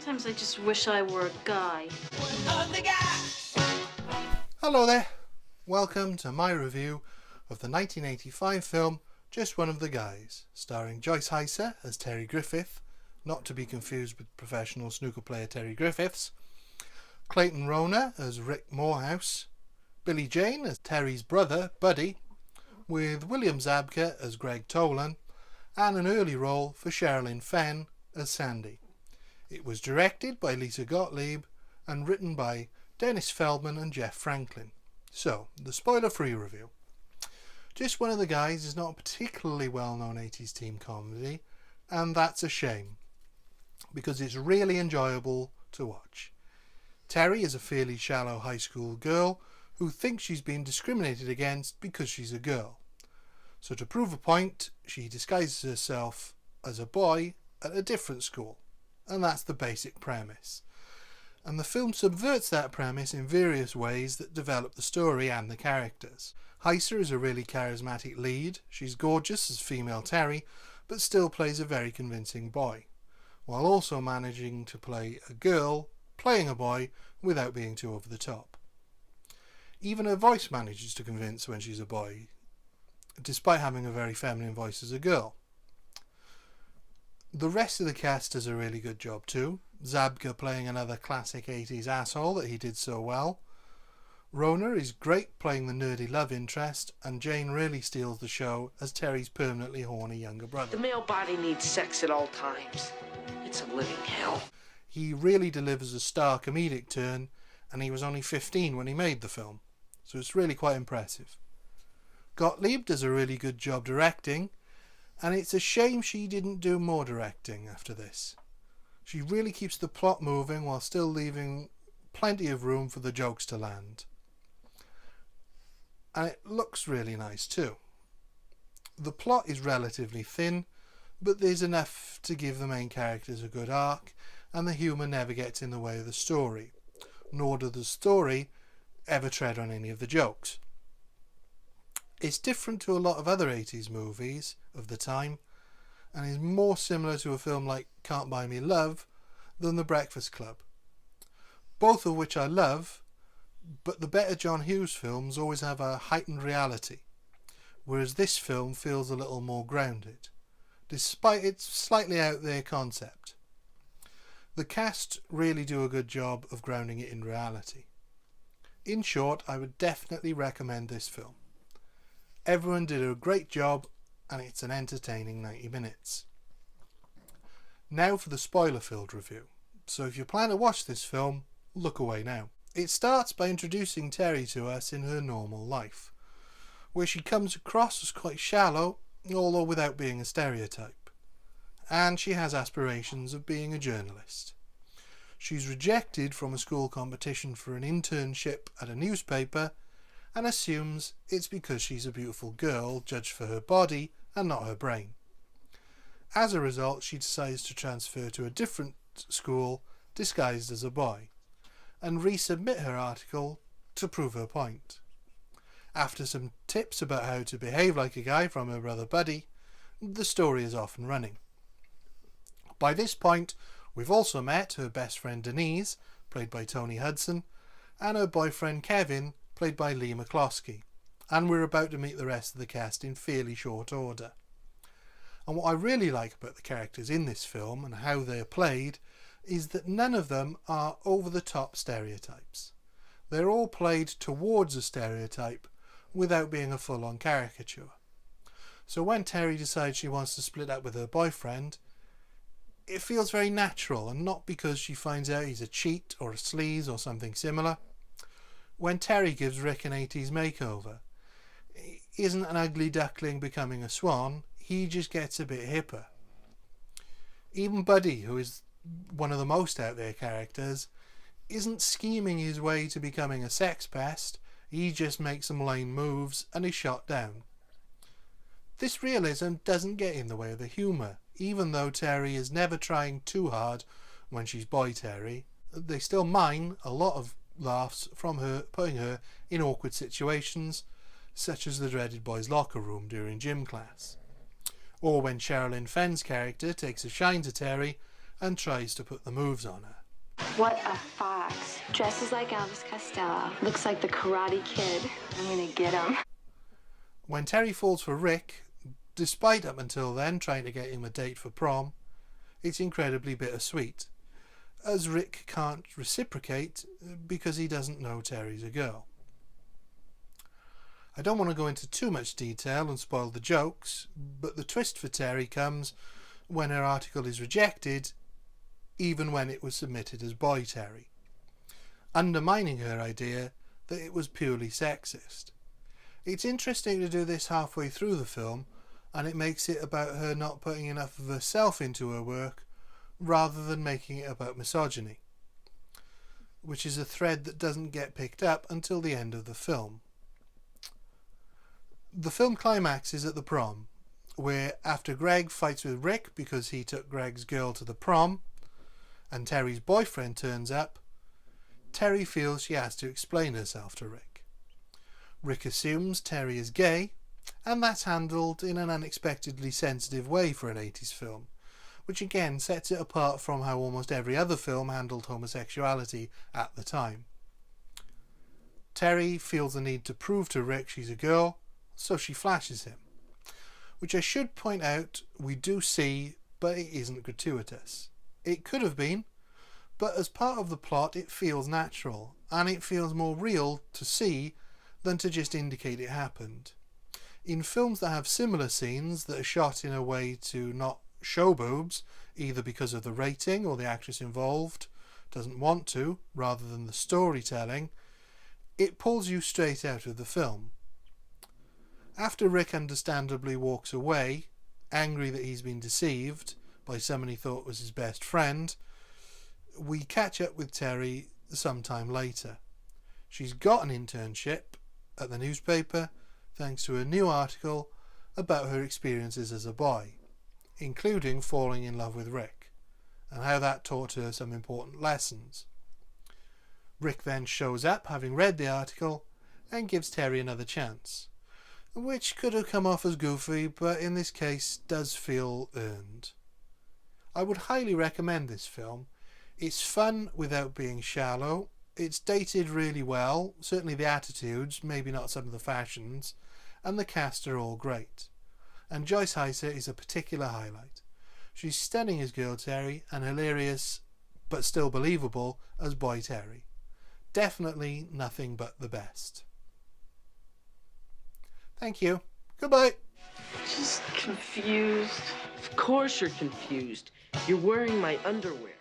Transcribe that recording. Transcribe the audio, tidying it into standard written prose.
Sometimes I just wish I were a guy. Hello there, welcome to my review of the 1985 film Just One of the Guys, starring Joyce Hyser as Terry Griffith, not to be confused with professional snooker player Terry Griffiths, Clayton Rona as Rick Morehouse, Billy Jane as Terry's brother Buddy, with William Zabka as Greg Tolan, and an early role for Sherilyn Fenn as Sandy. It was directed by Lisa Gottlieb and written by Dennis Feldman and Jeff Franklin. So, the spoiler-free review. Just One of the Guys is not a particularly well-known 80s teen comedy, and that's a shame, because it's really enjoyable to watch. Terry is a fairly shallow high school girl who thinks she's been discriminated against because she's a girl. So to prove a point, she disguises herself as a boy at a different school. And that's the basic premise. And the film subverts that premise in various ways that develop the story and the characters. Hyser is a really charismatic lead. She's gorgeous as female Terry, but still plays a very convincing boy, while also managing to play a girl playing a boy without being too over the top. Even her voice manages to convince when she's a boy, despite having a very feminine voice as a girl. The rest of the cast does a really good job too. Zabka playing another classic 80s asshole that he did so well. Rona is great playing the nerdy love interest, and Jane really steals the show as Terry's permanently horny younger brother. The male body needs sex at all times. It's a living hell. He really delivers a star comedic turn, and he was only 15 when he made the film, so it's really quite impressive. Gottlieb does a really good job directing, and it's a shame she didn't do more directing after this. She really keeps the plot moving while still leaving plenty of room for the jokes to land. And it looks really nice too. The plot is relatively thin, but there's enough to give the main characters a good arc, and the humour never gets in the way of the story, nor does the story ever tread on any of the jokes. It's different to a lot of other 80s movies of the time, and is more similar to a film like Can't Buy Me Love than The Breakfast Club, both of which I love, but the better John Hughes films always have a heightened reality, whereas this film feels a little more grounded, despite its slightly out there concept. The cast really do a good job of grounding it in reality. In short, I would definitely recommend this film. Everyone did a great job, and it's an entertaining 90 minutes. Now for the spoiler-filled review. So if you plan to watch this film, look away now. It starts by introducing Terry to us in her normal life, where she comes across as quite shallow, although without being a stereotype. And she has aspirations of being a journalist. She's rejected from a school competition for an internship at a newspaper, and assumes it's because she's a beautiful girl judged for her body and not her brain. As a result, she decides to transfer to a different school disguised as a boy, and resubmit her article to prove her point. After some tips about how to behave like a guy from her brother Buddy, the story is off and running. By this point, we've also met her best friend Denise, played by Tony Hudson, and her boyfriend Kevin, played by Lee McCloskey, and we're about to meet the rest of the cast in fairly short order. And what I really like about the characters in this film and how they're played is that none of them are over-the-top stereotypes. They're all played towards a stereotype without being a full-on caricature. So when Terry decides she wants to split up with her boyfriend, it feels very natural, and not because she finds out he's a cheat or a sleaze or something similar. When Terry gives Rick an 80s makeover, he isn't an ugly duckling becoming a swan, he just gets a bit hipper. Even Buddy, who is one of the most out there characters, isn't scheming his way to becoming a sex pest, he just makes some lame moves and is shot down. This realism doesn't get in the way of the humour, even though Terry is never trying too hard when she's boy Terry. They still mine a lot of laughs from her, putting her in awkward situations, such as the dreaded boys' locker room during gym class, or when Sherilyn Fenn's character takes a shine to Terry and tries to put the moves on her. What a fox. Dresses like Elvis Costello. Looks like the Karate Kid. I'm gonna get him. When Terry falls for Rick, despite up until then trying to get him a date for prom, it's incredibly bittersweet, as Rick can't reciprocate because he doesn't know Terry's a girl. I don't want to go into too much detail and spoil the jokes, but the twist for Terry comes when her article is rejected, even when it was submitted as Boy Terry, undermining her idea that it was purely sexist. It's interesting to do this halfway through the film, and it makes it about her not putting enough of herself into her work rather than making it about misogyny, which is a thread that doesn't get picked up until the end of the film. The film climaxes at the prom, where after Greg fights with Rick because he took Greg's girl to the prom, and Terry's boyfriend turns up, Terry feels she has to explain herself to Rick. Rick assumes Terry is gay, and that's handled in an unexpectedly sensitive way for an 80s film, which again sets it apart from how almost every other film handled homosexuality at the time. Terry feels the need to prove to Rick she's a girl, so she flashes him, which I should point out we do see, but it isn't gratuitous. It could have been, but as part of the plot it feels natural, and it feels more real to see than to just indicate it happened. In films that have similar scenes that are shot in a way to not show boobs, either because of the rating or the actress involved doesn't want to, rather than the storytelling, it pulls you straight out of the film. After Rick understandably walks away, angry that he's been deceived by someone he thought was his best friend, we catch up with Terry sometime later. She's got an internship at the newspaper thanks to a new article about her experiences as a boy, including falling in love with Rick, and how that taught her some important lessons. Rick then shows up, having read the article, and gives Terry another chance, which could have come off as goofy, but in this case does feel earned. I would highly recommend this film. It's fun without being shallow. It's dated really well, certainly the attitudes, maybe not some of the fashions, and the cast are all great. And Joyce Heiser is a particular highlight. She's stunning as Girl Terry and hilarious, but still believable, as Boy Terry. Definitely nothing but the best. Thank you. Goodbye. Just confused. Of course you're confused. You're wearing my underwear.